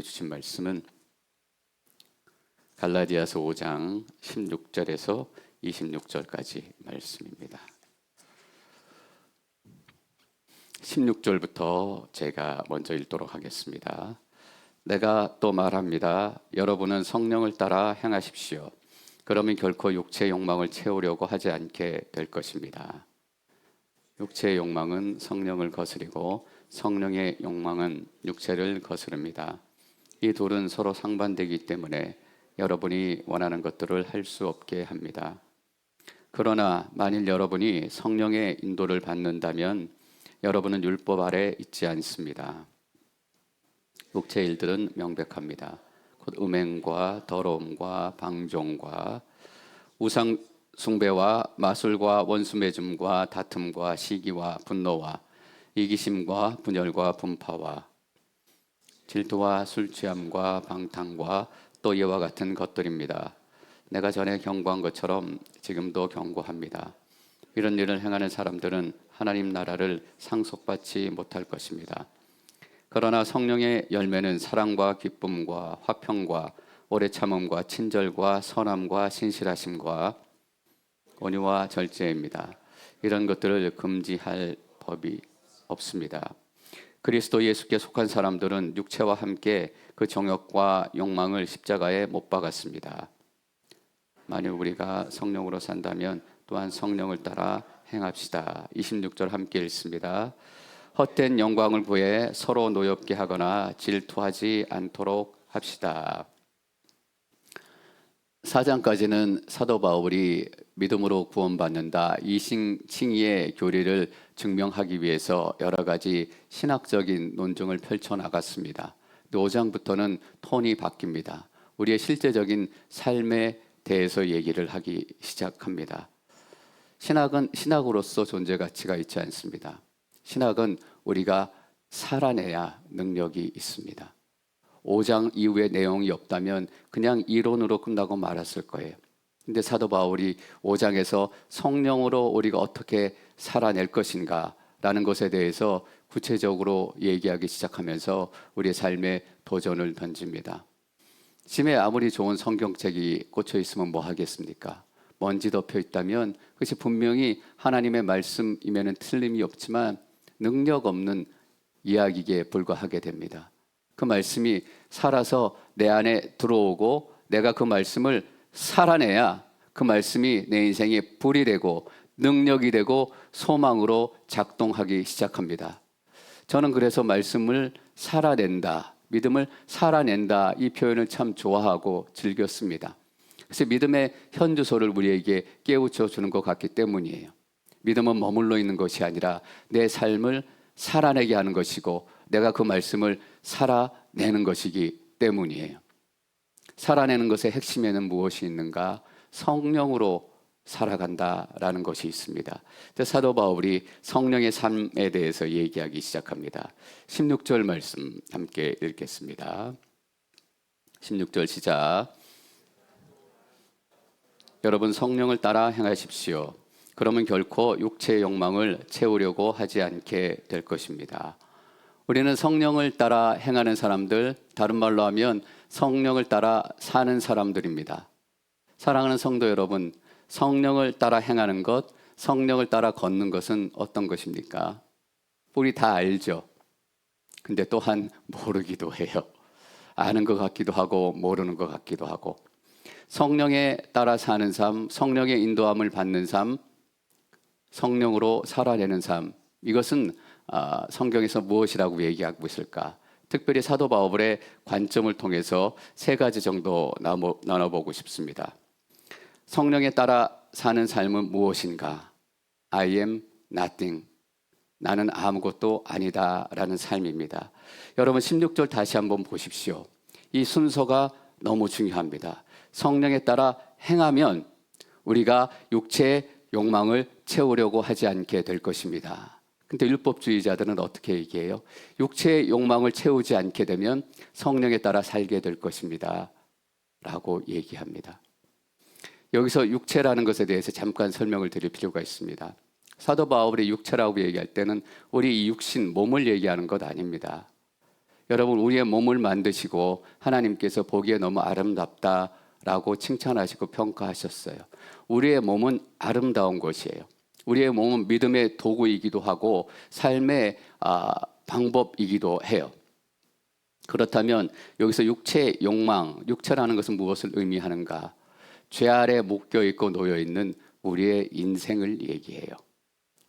주신 말씀은 갈라디아서 5장 16절에서 26절까지 말씀입니다. 16절부터 제가 먼저 읽도록 하겠습니다. 내가 또 말합니다. 여러분은 성령을 따라 행하십시오. 그러면 결코 육체의 욕망을 채우려고 하지 않게 될 것입니다. 육체의 욕망은 성령을 거스리고 성령의 욕망은 육체를 거스릅니다. 이 둘은 서로 상반되기 때문에 여러분이 원하는 것들을 할 수 없게 합니다. 그러나 만일 여러분이 성령의 인도를 받는다면 여러분은 율법 아래 있지 않습니다. 육체의 일들은 명백합니다. 곧 음행과 더러움과 방종과 우상 숭배와 마술과 원수 맺음과 다툼과 시기와 분노와 이기심과 분열과 분파와 질투와 술 취함과 방탕과 또 이와 같은 것들입니다. 내가 전에 경고한 것처럼 지금도 경고합니다. 이런 일을 행하는 사람들은 하나님 나라를 상속받지 못할 것입니다. 그러나 성령의 열매는 사랑과 기쁨과 화평과 오래 참음과 친절과 선함과 신실하심과 온유와 절제입니다. 이런 것들을 금지할 법이 없습니다. 그리스도 예수께 속한 사람들은 육체와 함께 그 정욕과 욕망을 십자가에 못 박았습니다. 만일 우리가 성령으로 산다면 또한 성령을 따라 행합시다. 26절 함께 읽습니다. 헛된 영광을 구해 서로 노엽게 하거나 질투하지 않도록 합시다. 4장까지는 사도 바울이 믿음으로 구원받는다 이 칭의의 교리를 증명하기 위해서 여러 가지 신학적인 논증을 펼쳐나갔습니다. 5장부터는 톤이 바뀝니다. 우리의 실제적인 삶에 대해서 얘기를 하기 시작합니다. 신학은 신학으로서 존재 가치가 있지 않습니다. 신학은 우리가 살아내야 능력이 있습니다. 5장 이후의 내용이 없다면 그냥 이론으로 끝나고 말았을 거예요. 근데 사도 바울이 5장에서 성령으로 우리가 어떻게 살아낼 것인가 라는 것에 대해서 구체적으로 얘기하기 시작하면서 우리의 삶에 도전을 던집니다. 심에 아무리 좋은 성경책이 꽂혀 있으면 뭐 하겠습니까? 먼지 덮여 있다면 그것이 분명히 하나님의 말씀임에는 틀림이 없지만 능력 없는 이야기에 불과하게 됩니다. 그 말씀이 살아서 내 안에 들어오고 내가 그 말씀을 살아내야 그 말씀이 내 인생에 불이 되고 능력이 되고 소망으로 작동하기 시작합니다. 저는 그래서 말씀을 살아낸다, 믿음을 살아낸다 이 표현을 참 좋아하고 즐겼습니다. 그래서 믿음의 현주소를 우리에게 깨우쳐 주는 것 같기 때문이에요. 믿음은 머물러 있는 것이 아니라 내 삶을 살아내게 하는 것이고 내가 그 말씀을 살아내는 것이기 때문이에요. 살아내는 것의 핵심에는 무엇이 있는가? 성령으로 살아간다라는 것이 있습니다. 사도 바울이 성령의 삶에 대해서 얘기하기 시작합니다. 16절 말씀 함께 읽겠습니다. 16절 시작. 여러분 성령을 따라 행하십시오. 그러면 결코 육체의 욕망을 채우려고 하지 않게 될 것입니다. 우리는 성령을 따라 행하는 사람들, 다른 말로 하면 성령을 따라 사는 사람들입니다. 사랑하는 성도 여러분, 성령을 따라 행하는 것, 성령을 따라 걷는 것은 어떤 것입니까? 우리 다 알죠. 근데 또한 모르기도 해요. 아는 것 같기도 하고 모르는 것 같기도 하고. 성령에 따라 사는 삶, 성령의 인도함을 받는 삶, 성령으로 살아내는 삶, 이것은 성경에서 무엇이라고 얘기하고 있을까? 특별히 사도 바울의 관점을 통해서 세 가지 정도 나눠보고 싶습니다. 성령에 따라 사는 삶은 무엇인가? I am nothing. 나는 아무것도 아니다 라는 삶입니다. 여러분 16절 다시 한번 보십시오. 이 순서가 너무 중요합니다. 성령에 따라 행하면 우리가 육체의 욕망을 채우려고 하지 않게 될 것입니다. 근데 율법주의자들은 어떻게 얘기해요? 육체의 욕망을 채우지 않게 되면 성령에 따라 살게 될 것입니다 라고 얘기합니다. 여기서 육체라는 것에 대해서 잠깐 설명을 드릴 필요가 있습니다. 사도 바울이 육체라고 얘기할 때는 우리 이 육신, 몸을 얘기하는 것 아닙니다. 여러분, 우리의 몸을 만드시고 하나님께서 보기에 너무 아름답다라고 칭찬하시고 평가하셨어요. 우리의 몸은 아름다운 것이에요. 우리의 몸은 믿음의 도구이기도 하고 삶의 방법이기도 해요. 그렇다면 여기서 육체의 욕망, 육체라는 것은 무엇을 의미하는가? 죄 아래 묶여 있고 놓여 있는 우리의 인생을 얘기해요.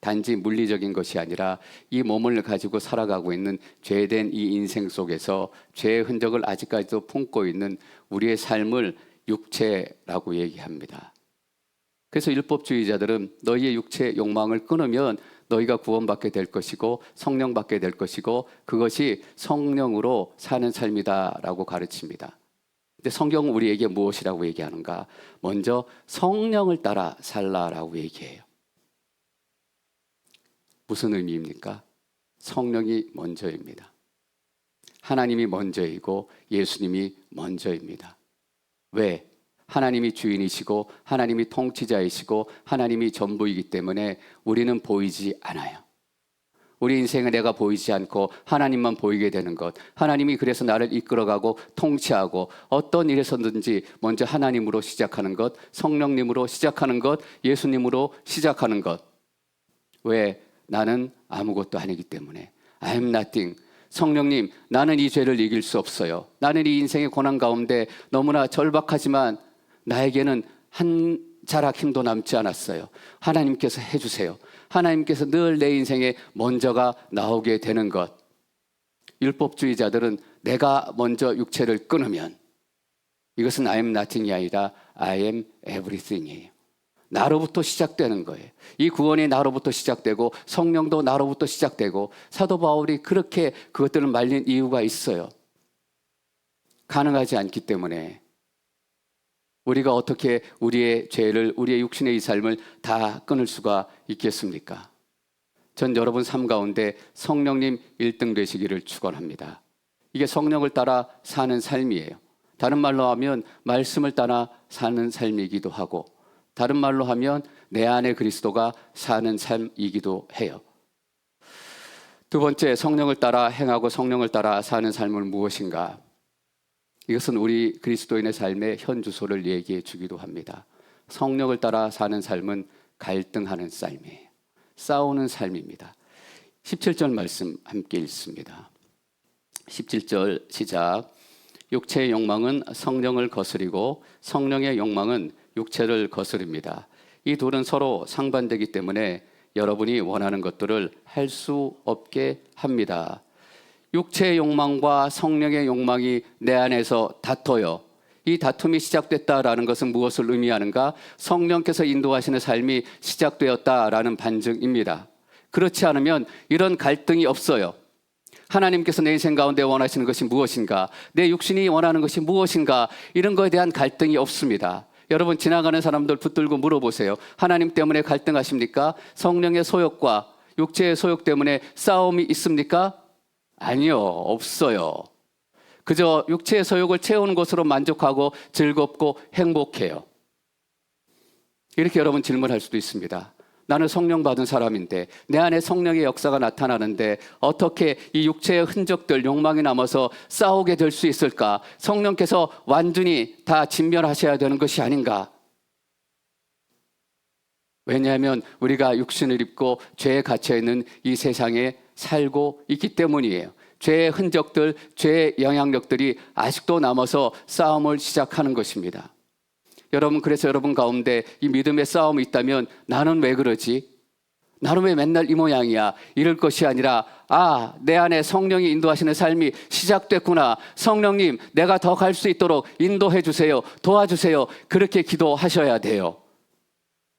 단지 물리적인 것이 아니라 이 몸을 가지고 살아가고 있는 죄된 이 인생 속에서 죄의 흔적을 아직까지도 품고 있는 우리의 삶을 육체라고 얘기합니다. 그래서 율법주의자들은 너희의 육체의 욕망을 끊으면 너희가 구원받게 될 것이고 성령 받게 될 것이고 그것이 성령으로 사는 삶이다라고 가르칩니다. 근데 성경은 우리에게 무엇이라고 얘기하는가? 먼저 성령을 따라 살라라고 얘기해요. 무슨 의미입니까? 성령이 먼저입니다. 하나님이 먼저이고 예수님이 먼저입니다. 왜? 하나님이 주인이시고 하나님이 통치자이시고 하나님이 전부이기 때문에 우리는 보이지 않아요. 우리 인생은 내가 보이지 않고 하나님만 보이게 되는 것, 하나님이 그래서 나를 이끌어가고 통치하고 어떤 일에서든지 먼저 하나님으로 시작하는 것, 성령님으로 시작하는 것, 예수님으로 시작하는 것. 왜? 나는 아무것도 아니기 때문에. I am nothing. 성령님, 나는 이 죄를 이길 수 없어요. 나는 이 인생의 고난 가운데 너무나 절박하지만 나에게는 한 자락 힘도 남지 않았어요. 하나님께서 해주세요. 하나님께서 늘 내 인생에 먼저가 나오게 되는 것. 율법주의자들은 내가 먼저 육체를 끊으면 이것은 I am nothing이 아니라 I am everything이에요. 나로부터 시작되는 거예요. 이 구원이 나로부터 시작되고 성령도 나로부터 시작되고 사도 바울이 그렇게 그것들을 말린 이유가 있어요. 가능하지 않기 때문에 우리가 어떻게 우리의 죄를, 우리의 육신의 이 삶을 다 끊을 수가 있겠습니까? 전 여러분 삶 가운데 성령님 1등 되시기를 축원합니다. 이게 성령을 따라 사는 삶이에요. 다른 말로 하면 말씀을 따라 사는 삶이기도 하고 다른 말로 하면 내 안에 그리스도가 사는 삶이기도 해요. 두 번째, 성령을 따라 행하고 성령을 따라 사는 삶은 무엇인가? 이것은 우리 그리스도인의 삶의 현주소를 얘기해 주기도 합니다. 성령을 따라 사는 삶은 갈등하는 삶이에요. 싸우는 삶입니다. 17절 말씀 함께 읽습니다. 17절 시작. 육체의 욕망은 성령을 거스리고 성령의 욕망은 육체를 거스릅니다. 이 둘은 서로 상반되기 때문에 여러분이 원하는 것들을 할 수 없게 합니다. 육체의 욕망과 성령의 욕망이 내 안에서 다퉈요. 이 다툼이 시작됐다라는 것은 무엇을 의미하는가? 성령께서 인도하시는 삶이 시작되었다라는 반증입니다. 그렇지 않으면 이런 갈등이 없어요. 하나님께서 내 인생 가운데 원하시는 것이 무엇인가? 내 육신이 원하는 것이 무엇인가? 이런 것에 대한 갈등이 없습니다. 여러분, 지나가는 사람들 붙들고 물어보세요. 하나님 때문에 갈등하십니까? 성령의 소욕과 육체의 소욕 때문에 싸움이 있습니까? 아니요, 없어요. 그저 육체의 소욕을 채우는 것으로 만족하고 즐겁고 행복해요. 이렇게 여러분 질문할 수도 있습니다. 나는 성령 받은 사람인데 내 안에 성령의 역사가 나타나는데 어떻게 이 육체의 흔적들, 욕망이 남아서 싸우게 될 수 있을까? 성령께서 완전히 다 진멸하셔야 되는 것이 아닌가? 왜냐하면 우리가 육신을 입고 죄에 갇혀있는 이 세상에 살고 있기 때문이에요. 죄의 흔적들, 죄의 영향력들이 아직도 남아서 싸움을 시작하는 것입니다. 여러분, 그래서 여러분 가운데 이 믿음의 싸움이 있다면 나는 왜 그러지? 나는 왜 맨날 이 모양이야? 이럴 것이 아니라 내 안에 성령이 인도하시는 삶이 시작됐구나. 성령님, 내가 더 갈 수 있도록 인도해 주세요. 도와주세요. 그렇게 기도하셔야 돼요.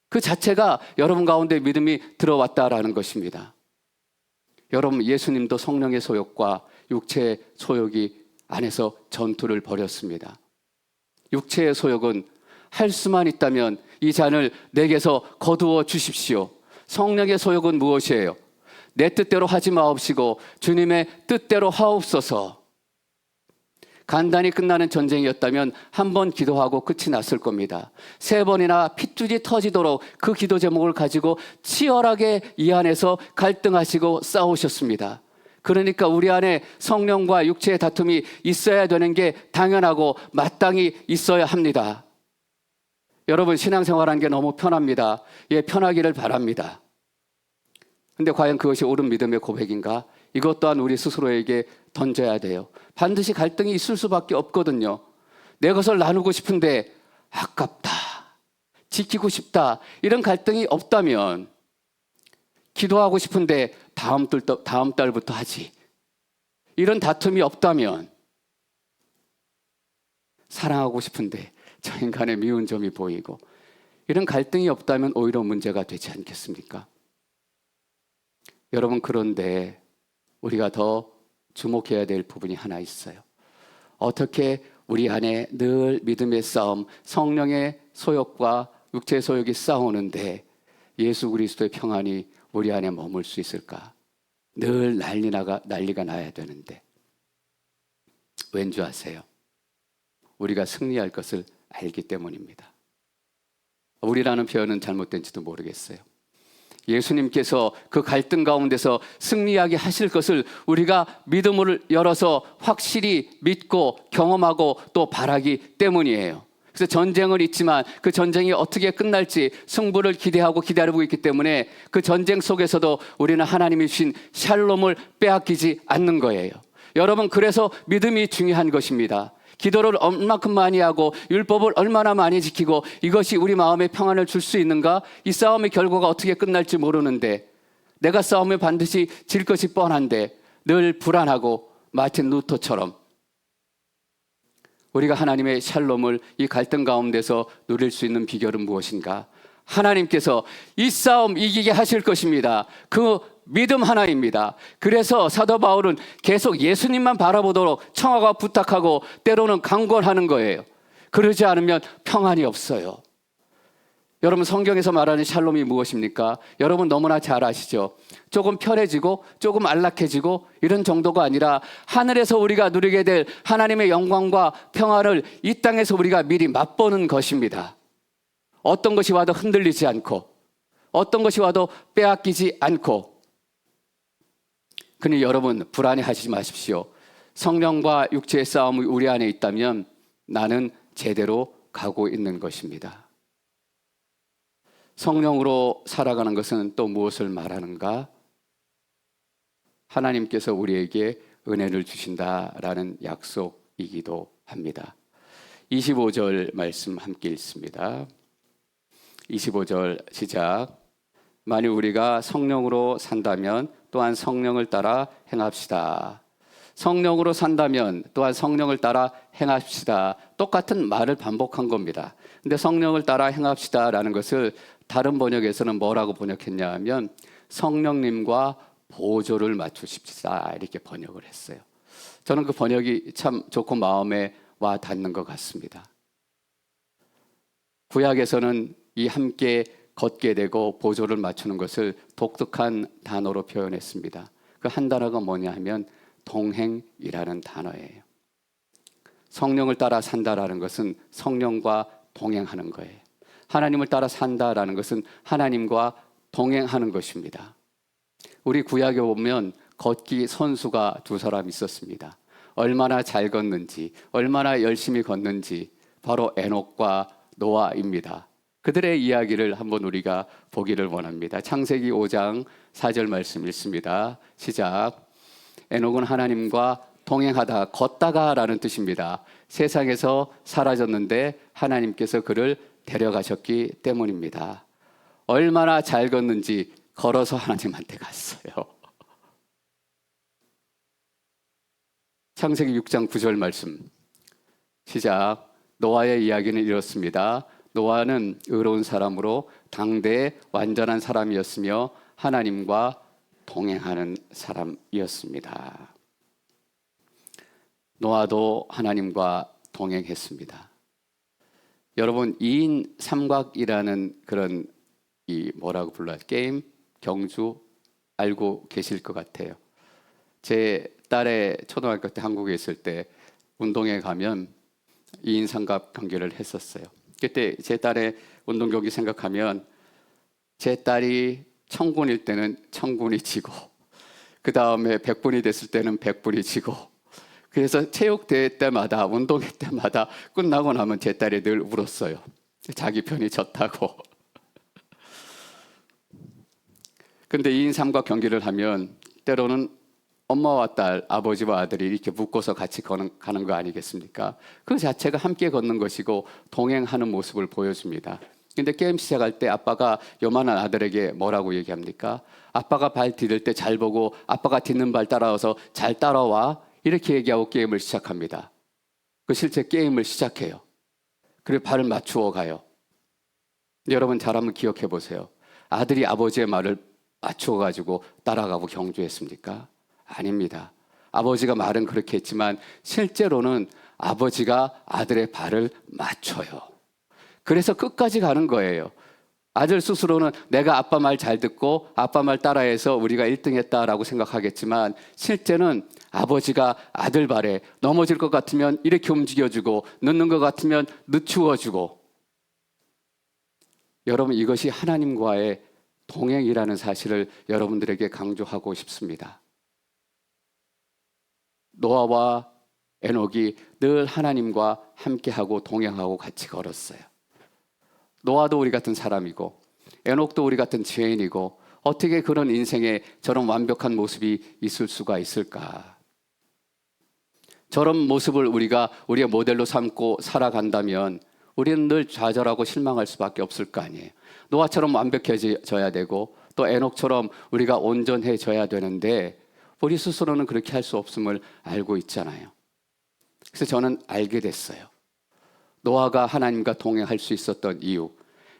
그 자체가 여러분 가운데 믿음이 들어왔다라는 것입니다. 여러분, 예수님도 성령의 소욕과 육체의 소욕이 안에서 전투를 벌였습니다. 육체의 소욕은 할 수만 있다면 이 잔을 내게서 거두어 주십시오. 성령의 소욕은 무엇이에요? 내 뜻대로 하지 마옵시고 주님의 뜻대로 하옵소서. 간단히 끝나는 전쟁이었다면 한 번 기도하고 끝이 났을 겁니다. 3번이나 핏줄이 터지도록 그 기도 제목을 가지고 치열하게 이 안에서 갈등하시고 싸우셨습니다. 그러니까 우리 안에 성령과 육체의 다툼이 있어야 되는 게 당연하고 마땅히 있어야 합니다. 여러분, 신앙생활하는 게 너무 편합니다. 예, 편하기를 바랍니다. 근데 과연 그것이 옳은 믿음의 고백인가? 이것 또한 우리 스스로에게 던져야 돼요. 반드시 갈등이 있을 수밖에 없거든요. 내 것을 나누고 싶은데 아깝다, 지키고 싶다, 이런 갈등이 없다면, 기도하고 싶은데 다음 달부터 하지, 이런 다툼이 없다면, 사랑하고 싶은데 저 인간의 미운 점이 보이고, 이런 갈등이 없다면 오히려 문제가 되지 않겠습니까? 여러분, 그런데 우리가 더 주목해야 될 부분이 하나 있어요. 어떻게 우리 안에 늘 믿음의 싸움, 성령의 소욕과 육체의 소욕이 싸우는데 예수 그리스도의 평안이 우리 안에 머물 수 있을까? 늘 난리가 나야 되는데. 왠지 아세요? 우리가 승리할 것을 알기 때문입니다. 우리라는 표현은 잘못된지도 모르겠어요. 예수님께서 그 갈등 가운데서 승리하게 하실 것을 우리가 믿음을 열어서 확실히 믿고 경험하고 또 바라기 때문이에요. 그래서 전쟁은 있지만 그 전쟁이 어떻게 끝날지 승부를 기대하고 기다리고 있기 때문에 그 전쟁 속에서도 우리는 하나님이 주신 샬롬을 빼앗기지 않는 거예요. 여러분, 그래서 믿음이 중요한 것입니다. 기도를 얼마큼 많이 하고 율법을 얼마나 많이 지키고 이것이 우리 마음에 평안을 줄 수 있는가? 이 싸움의 결과가 어떻게 끝날지 모르는데, 내가 싸우면 반드시 질 것이 뻔한데 늘 불안하고, 마틴 루터처럼 우리가 하나님의 샬롬을 이 갈등 가운데서 누릴 수 있는 비결은 무엇인가? 하나님께서 이 싸움 이기게 하실 것입니다. 그 믿음 하나입니다. 그래서 사도 바울은 계속 예수님만 바라보도록 청하고 부탁하고 때로는 강권하는 거예요. 그러지 않으면 평안이 없어요. 여러분, 성경에서 말하는 샬롬이 무엇입니까? 여러분 너무나 잘 아시죠? 조금 편해지고 조금 안락해지고 이런 정도가 아니라 하늘에서 우리가 누리게 될 하나님의 영광과 평안을 이 땅에서 우리가 미리 맛보는 것입니다. 어떤 것이 와도 흔들리지 않고, 어떤 것이 와도 빼앗기지 않고. 그러니 여러분, 불안해하지 마십시오. 성령과 육체의 싸움이 우리 안에 있다면 나는 제대로 가고 있는 것입니다. 성령으로 살아가는 것은 또 무엇을 말하는가? 하나님께서 우리에게 은혜를 주신다라는 약속이기도 합니다. 25절 말씀 함께 읽습니다. 25절 시작. 만일 우리가 성령으로 산다면 또한 성령을 따라 행합시다. 성령으로 산다면 또한 성령을 따라 행합시다. 똑같은 말을 반복한 겁니다. 근데 성령을 따라 행합시다라는 것을 다른 번역에서는 뭐라고 번역했냐 하면 성령님과 보조를 맞추십시다, 이렇게 번역을 했어요. 저는 그 번역이 참 좋고 마음에 와 닿는 것 같습니다. 구약에서는 이 함께 걷게 되고 보조를 맞추는 것을 독특한 단어로 표현했습니다. 그 한 단어가 뭐냐 하면 동행이라는 단어예요. 성령을 따라 산다라는 것은 성령과 동행하는 거예요. 하나님을 따라 산다라는 것은 하나님과 동행하는 것입니다. 우리 구약에 보면 걷기 선수가 두 사람 있었습니다. 얼마나 잘 걷는지, 얼마나 열심히 걷는지, 바로 에녹과 노아입니다. 그들의 이야기를 한번 우리가 보기를 원합니다. 창세기 5장 4절 말씀 읽습니다. 시작. 에녹은 하나님과 동행하다, 걷다가라는 뜻입니다. 세상에서 사라졌는데 하나님께서 그를 데려가셨기 때문입니다. 얼마나 잘 걷는지 걸어서 하나님한테 갔어요. 창세기 6장 9절 말씀 시작. 노아의 이야기는 이렇습니다. 노아는 의로운 사람으로 당대의 완전한 사람이었으며 하나님과 동행하는 사람이었습니다. 노아도 하나님과 동행했습니다. 여러분, 2인 삼각이라는 그런 뭐라고 불러요? 게임, 경주 알고 계실 것 같아요. 제 딸의 초등학교 때 한국에 있을 때 운동회 가면 2인 삼각 경기를 했었어요. 그때 제 딸의 운동 경기 생각하면 제 딸이 청군일 때는 청군이 지고, 그 다음에 100분이 됐을 때는 100분이 지고, 그래서 체육대회 때마다, 운동회 때마다 끝나고 나면 제 딸이 늘 울었어요. 자기 편이 졌다고. 근데 2인 3과 경기를 하면 때로는 엄마와 딸, 아버지와 아들이 이렇게 묶어서 같이 가는 거 아니겠습니까? 그 자체가 함께 걷는 것이고 동행하는 모습을 보여줍니다. 근데 게임 시작할 때 아빠가 요만한 아들에게 뭐라고 얘기합니까? 아빠가 발 디딜 때 잘 보고 아빠가 딛는 발 따라와서 잘 따라와, 이렇게 얘기하고 게임을 시작합니다. 그 실제 게임을 시작해요. 그리고 발을 맞추어 가요. 여러분 잘 한번 기억해 보세요. 아들이 아버지의 말을 맞추어 가지고 따라가고 경주했습니까? 아닙니다. 아버지가 말은 그렇게 했지만 실제로는 아버지가 아들의 발을 맞춰요. 그래서 끝까지 가는 거예요. 아들 스스로는 내가 아빠 말 잘 듣고 아빠 말 따라해서 우리가 1등 했다라고 생각하겠지만 실제는 아버지가 아들 발에 넘어질 것 같으면 이렇게 움직여주고 늦는 것 같으면 늦추어주고. 여러분, 이것이 하나님과의 동행이라는 사실을 여러분들에게 강조하고 싶습니다. 노아와 에녹이 늘 하나님과 함께하고 동행하고 같이 걸었어요. 노아도 우리 같은 사람이고 에녹도 우리 같은 죄인이고 어떻게 그런 인생에 저런 완벽한 모습이 있을 수가 있을까? 저런 모습을 우리가 우리의 모델로 삼고 살아간다면 우리는 늘 좌절하고 실망할 수밖에 없을 거 아니에요. 노아처럼 완벽해져야 되고 또 에녹처럼 우리가 온전해져야 되는데 우리 스스로는 그렇게 할 수 없음을 알고 있잖아요. 그래서 저는 알게 됐어요. 노아가 하나님과 동행할 수 있었던 이유,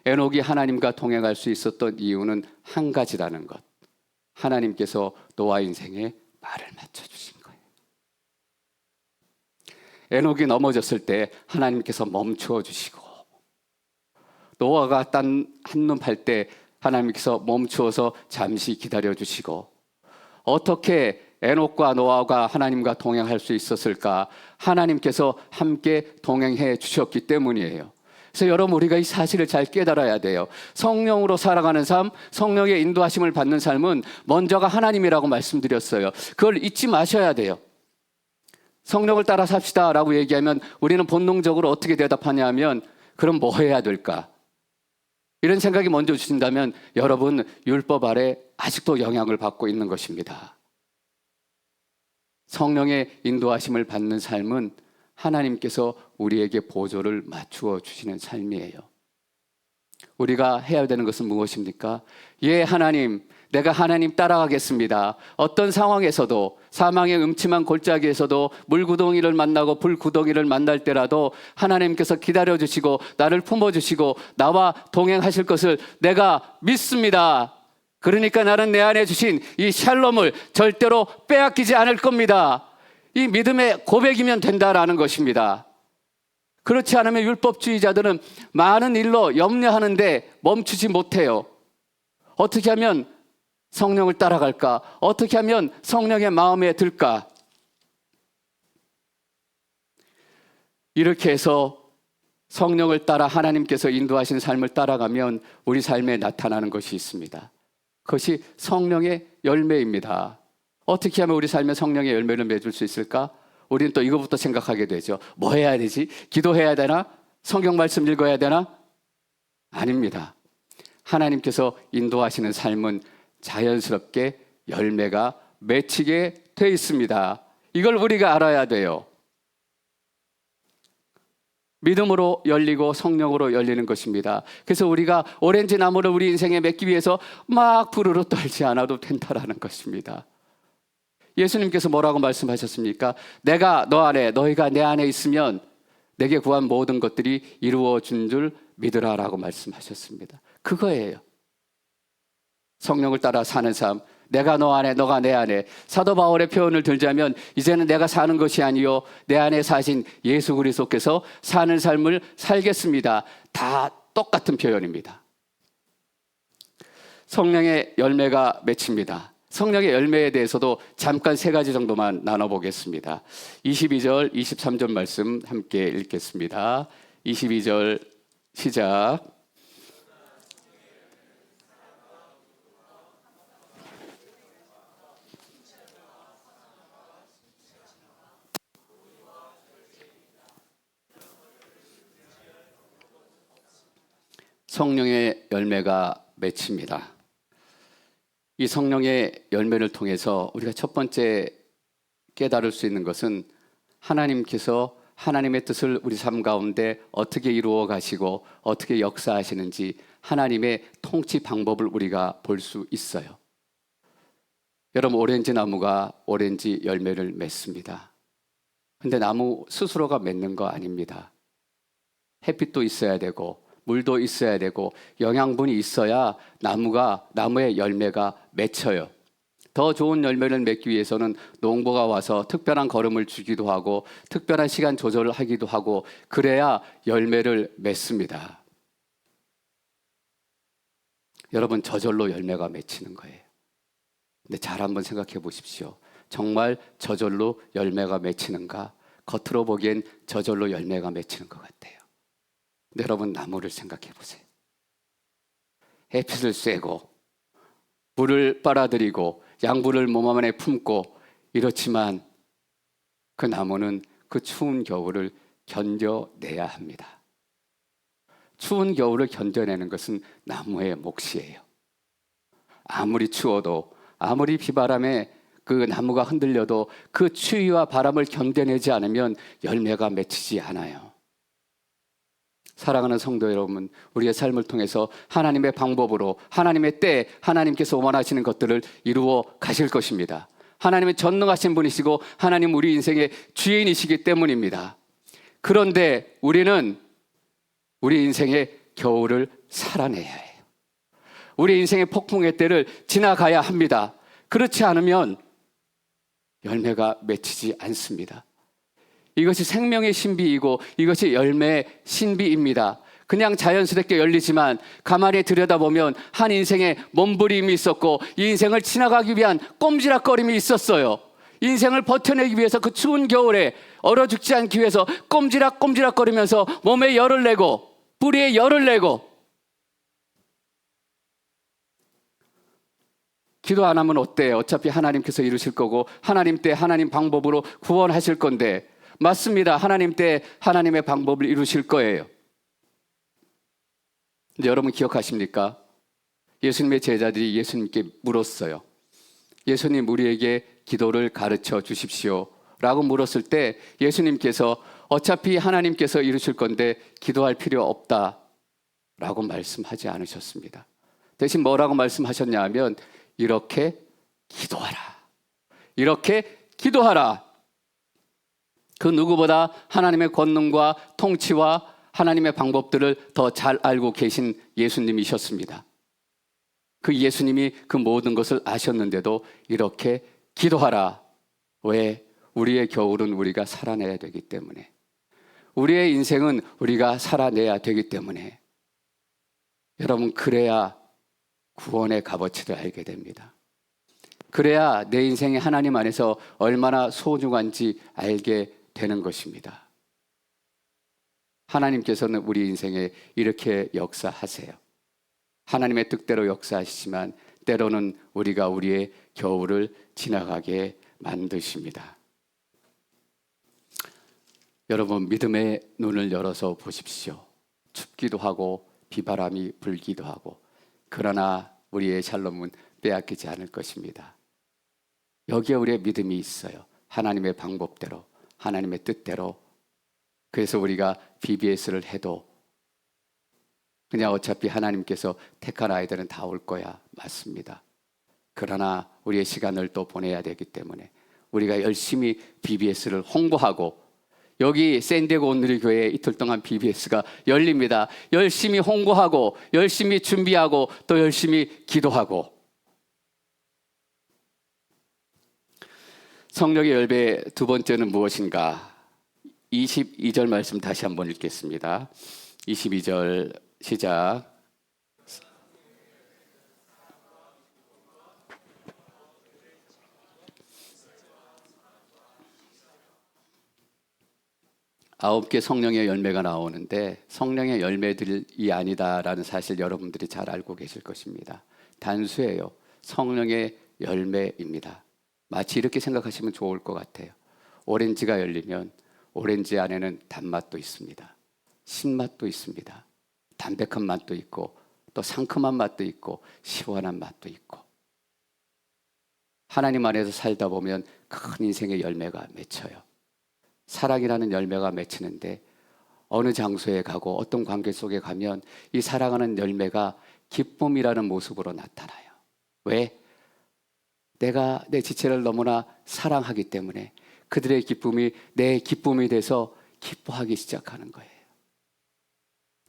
에녹이 하나님과 동행할 수 있었던 이유는 한 가지라는 것. 하나님께서 노아 인생에 말을 맞춰주신 거예요. 에녹이 넘어졌을 때 하나님께서 멈추어 주시고, 노아가 딴 한눈 팔 때 하나님께서 멈추어서 잠시 기다려 주시고, 어떻게 에녹과 노아가 하나님과 동행할 수 있었을까? 하나님께서 함께 동행해 주셨기 때문이에요. 그래서 여러분, 우리가 이 사실을 잘 깨달아야 돼요. 성령으로 살아가는 삶, 성령의 인도하심을 받는 삶은 먼저가 하나님이라고 말씀드렸어요. 그걸 잊지 마셔야 돼요. 성령을 따라 삽시다 라고 얘기하면 우리는 본능적으로 어떻게 대답하냐 하면 그럼 뭐 해야 될까? 이런 생각이 먼저 주신다면 여러분, 율법 아래 아직도 영향을 받고 있는 것입니다. 성령의 인도하심을 받는 삶은 하나님께서 우리에게 보조를 맞추어 주시는 삶이에요. 우리가 해야 되는 것은 무엇입니까? 예, 하나님, 내가 하나님 따라가겠습니다. 어떤 상황에서도, 사망의 음침한 골짜기에서도 물구덩이를 만나고 불구덩이를 만날 때라도 하나님께서 기다려주시고 나를 품어주시고 나와 동행하실 것을 내가 믿습니다. 그러니까 나는 내 안에 주신 이 샬롬을 절대로 빼앗기지 않을 겁니다. 이 믿음의 고백이면 된다라는 것입니다. 그렇지 않으면 율법주의자들은 많은 일로 염려하는데 멈추지 못해요. 어떻게 하면 성령을 따라갈까? 어떻게 하면 성령의 마음에 들까? 이렇게 해서 성령을 따라 하나님께서 인도하신 삶을 따라가면 우리 삶에 나타나는 것이 있습니다. 그것이 성령의 열매입니다. 어떻게 하면 우리 삶에 성령의 열매를 맺을 수 있을까? 우리는 또 이거부터 생각하게 되죠. 뭐 해야 되지? 기도해야 되나? 성경 말씀 읽어야 되나? 아닙니다. 하나님께서 인도하시는 삶은 자연스럽게 열매가 맺히게 돼 있습니다. 이걸 우리가 알아야 돼요. 믿음으로 열리고 성령으로 열리는 것입니다. 그래서 우리가 오렌지 나무를 우리 인생에 맺기 위해서 막 부르르 떨지 않아도 된다라는 것입니다. 예수님께서 뭐라고 말씀하셨습니까? 내가 너 안에, 너희가 내 안에 있으면 내게 구한 모든 것들이 이루어진 줄 믿으라라고 말씀하셨습니다. 그거예요. 성령을 따라 사는 삶, 내가 너 안에, 너가 내 안에. 사도 바울의 표현을 들자면 이제는 내가 사는 것이 아니요 내 안에 사신 예수 그리스도께서 사는 삶을 살겠습니다. 다 똑같은 표현입니다. 성령의 열매가 맺힙니다. 성령의 열매에 대해서도 잠깐 세 가지 정도만 나눠보겠습니다. 22절, 23절 말씀 함께 읽겠습니다. 22절 시작. 성령의 열매가 맺힙니다. 이 성령의 열매를 통해서 우리가 첫 번째 깨달을 수 있는 것은 하나님께서 하나님의 뜻을 우리 삶 가운데 어떻게 이루어 가시고 어떻게 역사하시는지 하나님의 통치 방법을 우리가 볼 수 있어요. 여러분, 오렌지 나무가 오렌지 열매를 맺습니다. 근데 나무 스스로가 맺는 거 아닙니다. 햇빛도 있어야 되고 물도 있어야 되고 영양분이 있어야 나무의 열매가 맺혀요. 더 좋은 열매를 맺기 위해서는 농부가 와서 특별한 거름을 주기도 하고 특별한 시간 조절을 하기도 하고 그래야 열매를 맺습니다. 여러분, 저절로 열매가 맺히는 거예요. 근데 잘 한번 생각해 보십시오. 정말 저절로 열매가 맺히는가? 겉으로 보기엔 저절로 열매가 맺히는 것 같아요. 근데 여러분, 나무를 생각해 보세요. 햇빛을 쐬고 물을 빨아들이고 양분을 몸 안에 품고 이렇지만 그 나무는 그 추운 겨울을 견뎌내야 합니다. 추운 겨울을 견뎌내는 것은 나무의 몫이에요. 아무리 추워도 아무리 비바람에 그 나무가 흔들려도 그 추위와 바람을 견뎌내지 않으면 열매가 맺히지 않아요. 사랑하는 성도 여러분, 우리의 삶을 통해서 하나님의 방법으로 하나님의 때에 하나님께서 원하시는 것들을 이루어 가실 것입니다. 하나님은 전능하신 분이시고 하나님 우리 인생의 주인이시기 때문입니다. 그런데 우리는 우리 인생의 겨울을 살아내야 해요. 우리 인생의 폭풍의 때를 지나가야 합니다. 그렇지 않으면 열매가 맺히지 않습니다. 이것이 생명의 신비이고 이것이 열매의 신비입니다. 그냥 자연스럽게 열리지만 가만히 들여다보면 한 인생에 몸부림이 있었고 이 인생을 지나가기 위한 꼼지락거림이 있었어요. 인생을 버텨내기 위해서 그 추운 겨울에 얼어 죽지 않기 위해서 꼼지락거리면서 몸에 열을 내고 뿌리에 열을 내고 기도 안 하면 어때요? 어차피 하나님께서 이루실 거고 하나님 때 하나님 방법으로 구원하실 건데 맞습니다. 하나님 때 하나님의 방법을 이루실 거예요. 근데 여러분 기억하십니까? 예수님의 제자들이 예수님께 물었어요. 예수님, 우리에게 기도를 가르쳐 주십시오 라고 물었을 때 예수님께서 어차피 하나님께서 이루실 건데 기도할 필요 없다 라고 말씀하지 않으셨습니다. 대신 뭐라고 말씀하셨냐 하면 이렇게 기도하라. 이렇게 기도하라. 그 누구보다 하나님의 권능과 통치와 하나님의 방법들을 더 잘 알고 계신 예수님이셨습니다. 그 예수님이 그 모든 것을 아셨는데도 이렇게 기도하라. 왜? 우리의 겨울은 우리가 살아내야 되기 때문에. 우리의 인생은 우리가 살아내야 되기 때문에. 여러분, 그래야 구원의 값어치를 알게 됩니다. 그래야 내 인생이 하나님 안에서 얼마나 소중한지 알게 되는 것입니다. 하나님께서는 우리 인생에 이렇게 역사하세요. 하나님의 뜻대로 역사하시지만 때로는 우리가 우리의 겨울을 지나가게 만드십니다. 여러분, 믿음의 눈을 열어서 보십시오. 춥기도 하고 비바람이 불기도 하고 그러나 우리의 샬롬은 빼앗기지 않을 것입니다. 여기에 우리의 믿음이 있어요. 하나님의 방법대로, 하나님의 뜻대로. 그래서 우리가 BBS를 해도 그냥 어차피 하나님께서 택한 아이들은 다 올 거야. 맞습니다. 그러나 우리의 시간을 또 보내야 되기 때문에 우리가 열심히 BBS를 홍보하고 여기 샌디에고 온누리 교회에 이틀 동안 BBS가 열립니다. 열심히 홍보하고 열심히 준비하고 또 열심히 기도하고 성령의 열매 두 번째는 무엇인가? 22절 말씀 다시 한번 읽겠습니다. 22절 시작. 아홉 개 성령의 열매가 나오는데 성령의 열매들이 아니다라는 사실 여러분들이 잘 알고 계실 것입니다. 단수예요. 성령의 열매입니다. 마치 이렇게 생각하시면 좋을 것 같아요. 오렌지가 열리면 오렌지 안에는 단맛도 있습니다. 신맛도 있습니다. 담백한 맛도 있고 또 상큼한 맛도 있고 시원한 맛도 있고, 하나님 안에서 살다 보면 큰 인생의 열매가 맺혀요. 사랑이라는 열매가 맺히는데 어느 장소에 가고 어떤 관계 속에 가면 이 사랑하는 열매가 기쁨이라는 모습으로 나타나요. 왜? 내가 내 지체를 너무나 사랑하기 때문에 그들의 기쁨이 내 기쁨이 돼서 기뻐하기 시작하는 거예요.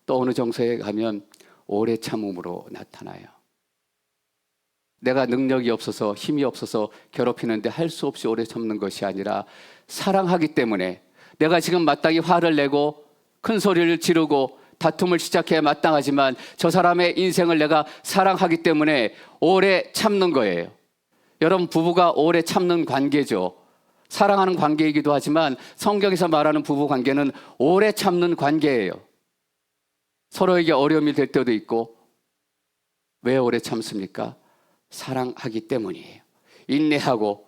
또 어느 장소에 가면 오래 참음으로 나타나요. 내가 능력이 없어서 힘이 없어서 괴롭히는데 할 수 없이 오래 참는 것이 아니라 사랑하기 때문에, 내가 지금 마땅히 화를 내고 큰 소리를 지르고 다툼을 시작해야 마땅하지만 저 사람의 인생을 내가 사랑하기 때문에 오래 참는 거예요. 여러분, 부부가 오래 참는 관계죠. 사랑하는 관계이기도 하지만 성경에서 말하는 부부 관계는 오래 참는 관계예요. 서로에게 어려움이 될 때도 있고. 왜 오래 참습니까? 사랑하기 때문이에요. 인내하고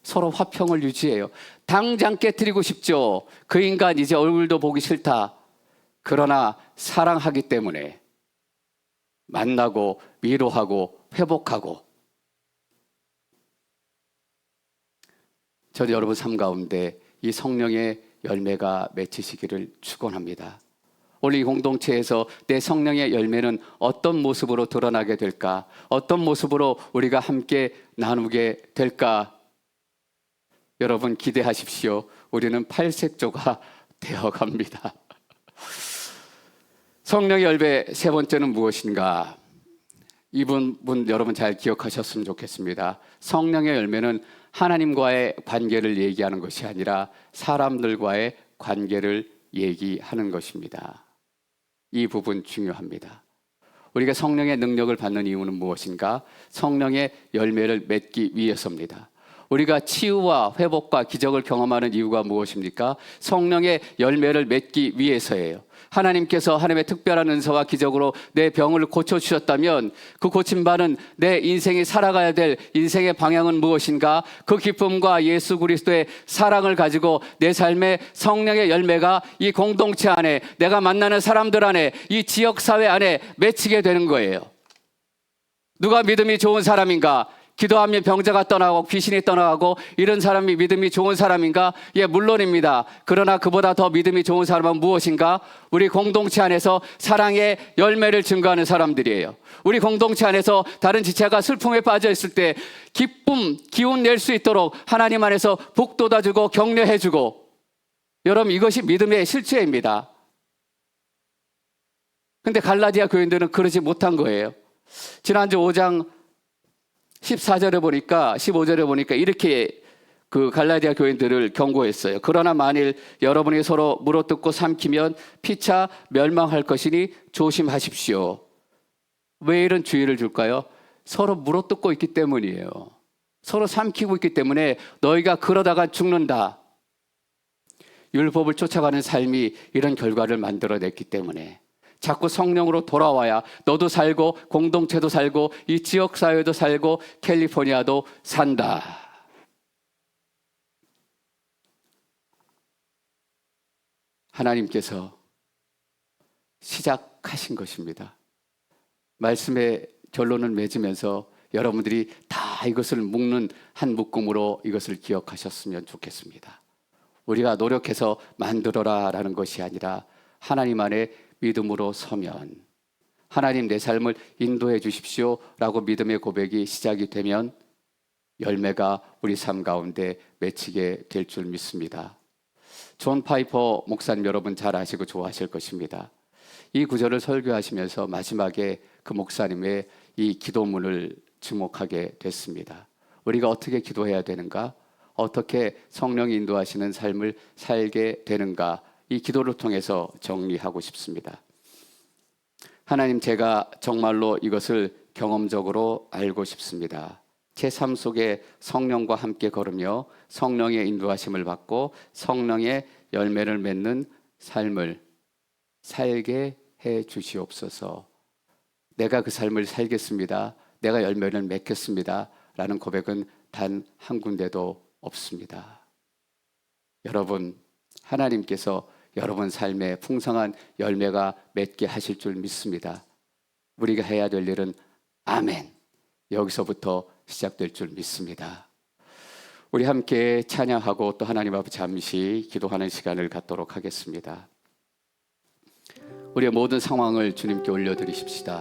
서로 화평을 유지해요. 당장 깨뜨리고 싶죠. 그 인간 이제 얼굴도 보기 싫다. 그러나 사랑하기 때문에 만나고 위로하고 회복하고. 저는 여러분 삶 가운데 이 성령의 열매가 맺히시기를 축원합니다. 오늘 이 공동체에서 내 성령의 열매는 어떤 모습으로 드러나게 될까? 어떤 모습으로 우리가 함께 나누게 될까? 여러분 기대하십시오. 우리는 팔색조가 되어갑니다. 성령의 열매 세 번째는 무엇인가? 이 부분 여러분 잘 기억하셨으면 좋겠습니다. 성령의 열매는 하나님과의 관계를 얘기하는 것이 아니라 사람들과의 관계를 얘기하는 것입니다. 이 부분 중요합니다. 우리가 성령의 능력을 받는 이유는 무엇인가? 성령의 열매를 맺기 위해서입니다. 우리가 치유와 회복과 기적을 경험하는 이유가 무엇입니까? 성령의 열매를 맺기 위해서예요. 하나님께서 하나님의 특별한 은사와 기적으로 내 병을 고쳐주셨다면 그 고침받은 내 인생이 살아가야 될 인생의 방향은 무엇인가? 그 기쁨과 예수 그리스도의 사랑을 가지고 내 삶의 성령의 열매가 이 공동체 안에, 내가 만나는 사람들 안에, 이 지역사회 안에 맺히게 되는 거예요. 누가 믿음이 좋은 사람인가? 기도하면 병자가 떠나고 귀신이 떠나가고 이런 사람이 믿음이 좋은 사람인가? 예, 물론입니다. 그러나 그보다 더 믿음이 좋은 사람은 무엇인가? 우리 공동체 안에서 사랑의 열매를 증거하는 사람들이에요. 우리 공동체 안에서 다른 지체가 슬픔에 빠져 있을 때 기쁨, 기운 낼 수 있도록 하나님 안에서 북돋아주고 격려해주고. 여러분, 이것이 믿음의 실체입니다. 근데 갈라디아 교인들은 그러지 못한 거예요. 지난주 5장 14절에 보니까, 15절에 보니까 이렇게 그 갈라디아 교인들을 경고했어요. 그러나 만일 여러분이 서로 물어뜯고 삼키면 피차 멸망할 것이니 조심하십시오. 왜 이런 주의를 줄까요? 서로 물어뜯고 있기 때문이에요. 서로 삼키고 있기 때문에 너희가 그러다가 죽는다. 율법을 쫓아가는 삶이 이런 결과를 만들어냈기 때문에 자꾸 성령으로 돌아와야 너도 살고 공동체도 살고 이 지역사회도 살고 캘리포니아도 산다. 하나님께서 시작하신 것입니다. 말씀의 결론을 맺으면서 여러분들이 다 이것을 묶는 한 묶음으로 이것을 기억하셨으면 좋겠습니다. 우리가 노력해서 만들어라라는 것이 아니라 하나님 안에 믿음으로 서면, 하나님 내 삶을 인도해 주십시오 라고 믿음의 고백이 시작이 되면 열매가 우리 삶 가운데 맺히게 될 줄 믿습니다. 존 파이퍼 목사님 여러분 잘 아시고 좋아하실 것입니다. 이 구절을 설교하시면서 마지막에 그 목사님의 이 기도문을 주목하게 됐습니다. 우리가 어떻게 기도해야 되는가? 어떻게 성령이 인도하시는 삶을 살게 되는가? 이 기도를 통해서 정리하고 싶습니다. 하나님, 제가 정말로 이것을 경험적으로 알고 싶습니다. 제 삶 속에 성령과 함께 걸으며 성령의 인도하심을 받고 성령의 열매를 맺는 삶을 살게 해 주시옵소서. 내가 그 삶을 살겠습니다. 내가 열매를 맺겠습니다. 라는 고백은 단 한 군데도 없습니다. 여러분, 하나님께서 여러분 삶에 풍성한 열매가 맺게 하실 줄 믿습니다. 우리가 해야 될 일은 아멘. 여기서부터 시작될 줄 믿습니다. 우리 함께 찬양하고 또 하나님 앞에 잠시 기도하는 시간을 갖도록 하겠습니다. 우리의 모든 상황을 주님께 올려드리십시다.